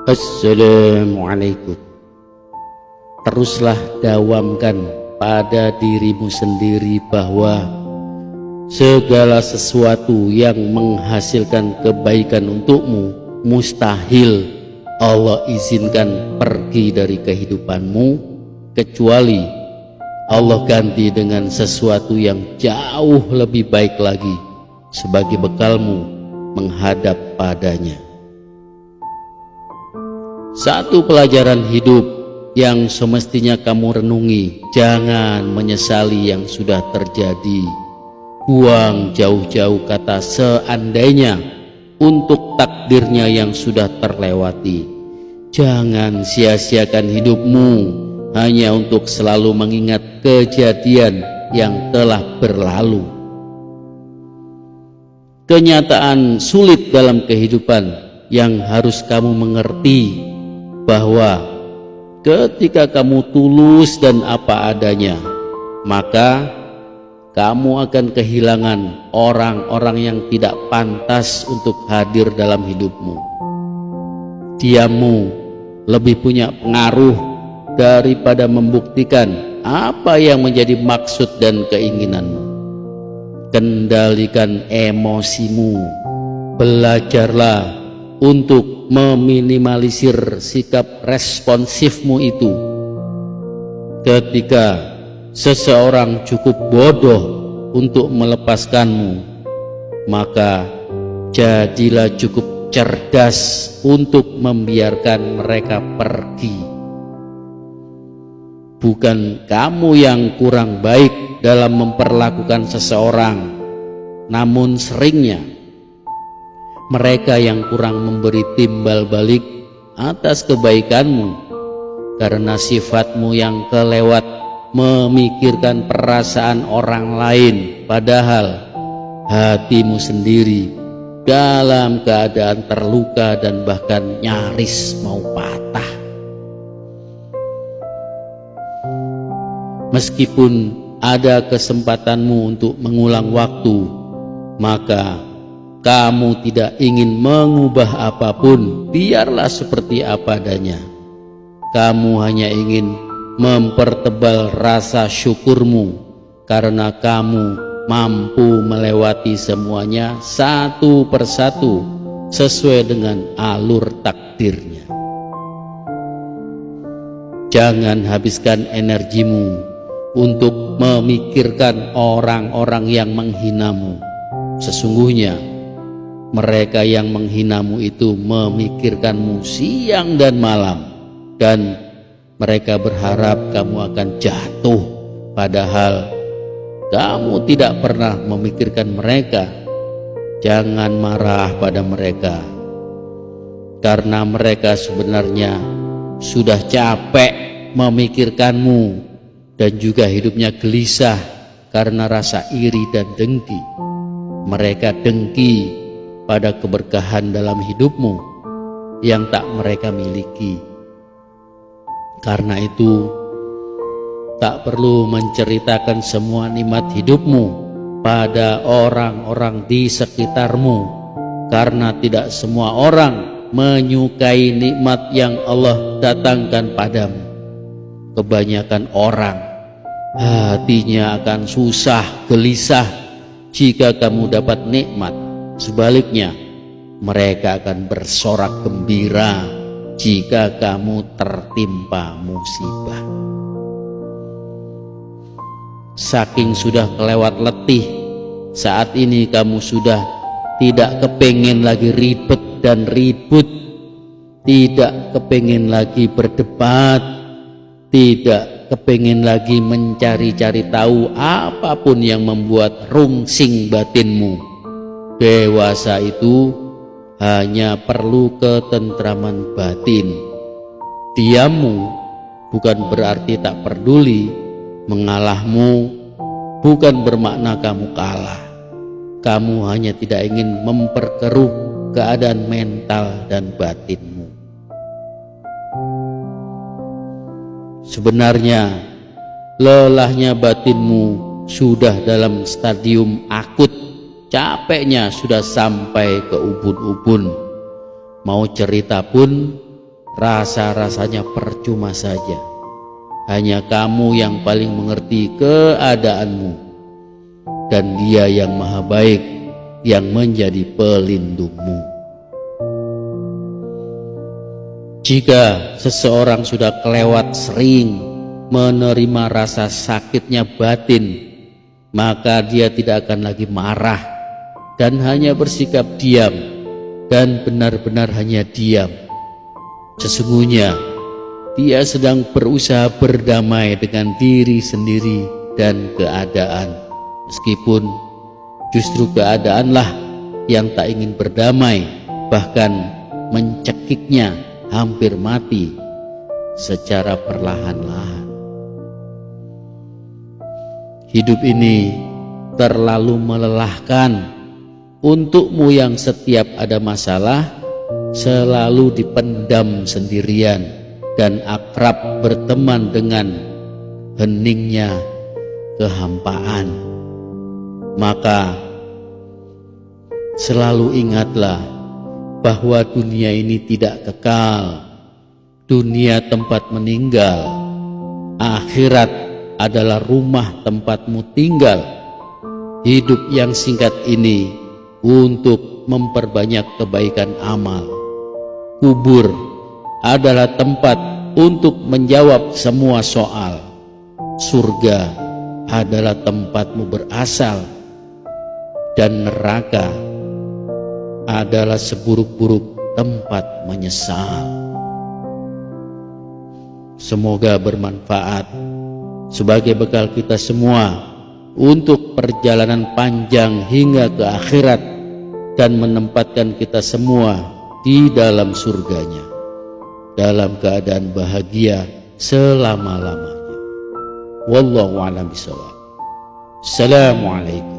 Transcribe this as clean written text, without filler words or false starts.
Assalamualaikum. Teruslah dawamkan pada dirimu sendiri bahwa segala sesuatu yang menghasilkan kebaikan untukmu mustahil Allah izinkan pergi dari kehidupanmu, kecuali Allah ganti dengan sesuatu yang jauh lebih baik lagi sebagai bekalmu menghadap padanya. Satu pelajaran hidup yang semestinya kamu renungi: jangan menyesali yang sudah terjadi. Buang jauh-jauh kata seandainya untuk takdirnya yang sudah terlewati. Jangan sia-siakan hidupmu hanya untuk selalu mengingat kejadian yang telah berlalu. Kenyataan sulit dalam kehidupan yang harus kamu mengerti bahwa ketika kamu tulus dan apa adanya, maka kamu akan kehilangan orang-orang yang tidak pantas untuk hadir dalam hidupmu. Diammu lebih punya pengaruh daripada membuktikan apa yang menjadi maksud dan keinginanmu. Kendalikan emosimu. Belajarlah untuk meminimalisir sikap responsifmu itu. Ketika seseorang cukup bodoh untuk melepaskanmu, maka jadilah cukup cerdas untuk membiarkan mereka pergi. Bukan kamu yang kurang baik dalam memperlakukan seseorang, namun seringnya mereka yang kurang memberi timbal balik atas kebaikanmu, karena sifatmu yang kelewat memikirkan perasaan orang lain, padahal hatimu sendiri dalam keadaan terluka dan bahkan nyaris mau patah. Meskipun ada kesempatanmu untuk mengulang waktu, maka kamu tidak ingin mengubah apapun, biarlah seperti apa adanya. Kamu hanya ingin mempertebal rasa syukurmu karena kamu mampu melewati semuanya satu persatu sesuai dengan alur takdirnya. Jangan habiskan energimu untuk memikirkan orang-orang yang menghinamu. Sesungguhnya mereka yang menghinamu itu memikirkanmu siang dan malam, dan mereka berharap kamu akan jatuh, padahal kamu tidak pernah memikirkan mereka. Jangan marah pada mereka, karena mereka sebenarnya sudah capek memikirkanmu dan juga hidupnya gelisah karena rasa iri dan dengki. Mereka dengki pada keberkahan dalam hidupmu yang tak mereka miliki. Karena itu, tak perlu menceritakan semua nikmat hidupmu pada orang-orang di sekitarmu, karena tidak semua orang menyukai nikmat yang Allah datangkan padamu. Kebanyakan orang hatinya akan susah, gelisah jika kamu dapat nikmat. Sebaliknya, mereka akan bersorak gembira jika kamu tertimpa musibah. Saking sudah kelewat letih, saat ini kamu sudah tidak kepingin lagi ribet dan ribut, tidak kepingin lagi berdebat, tidak kepingin lagi mencari-cari tahu apapun yang membuat rungsing batinmu. Dewasa itu hanya perlu ketentraman batin. Diammu bukan berarti tak peduli, mengalahmu bukan bermakna kamu kalah. Kamu hanya tidak ingin memperkeruh keadaan mental dan batinmu. Sebenarnya lelahnya batinmu sudah dalam stadium akut, capeknya sudah sampai ke ubun-ubun. Mau cerita pun rasa-rasanya percuma saja. Hanya kamu yang paling mengerti keadaanmu, dan Dia yang maha baik yang menjadi pelindungmu. Jika seseorang sudah kelewat sering menerima rasa sakitnya batin, maka dia tidak akan lagi marah dan hanya bersikap diam dan benar-benar hanya diam. Sesungguhnya dia sedang berusaha berdamai dengan diri sendiri dan keadaan, meskipun justru keadaanlah yang tak ingin berdamai, bahkan mencekiknya hampir mati secara perlahan-lahan. Hidup ini terlalu melelahkan untukmu yang setiap ada masalah selalu dipendam sendirian dan akrab berteman dengan heningnya kehampaan. Maka selalu ingatlah bahwa dunia ini tidak kekal, dunia tempat meninggal, akhirat adalah rumah tempatmu tinggal. Hidup yang singkat ini untuk memperbanyak kebaikan amal. Kubur adalah tempat untuk menjawab semua soal. Surga adalah tempatmu berasal, dan neraka adalah seburuk-buruk tempat menyesal. Semoga bermanfaat sebagai bekal kita semua untuk perjalanan panjang hingga ke akhirat dan menempatkan kita semua di dalam surganya dalam keadaan bahagia selama-lamanya. Wallahu a'lam bishawab. Assalamualaikum.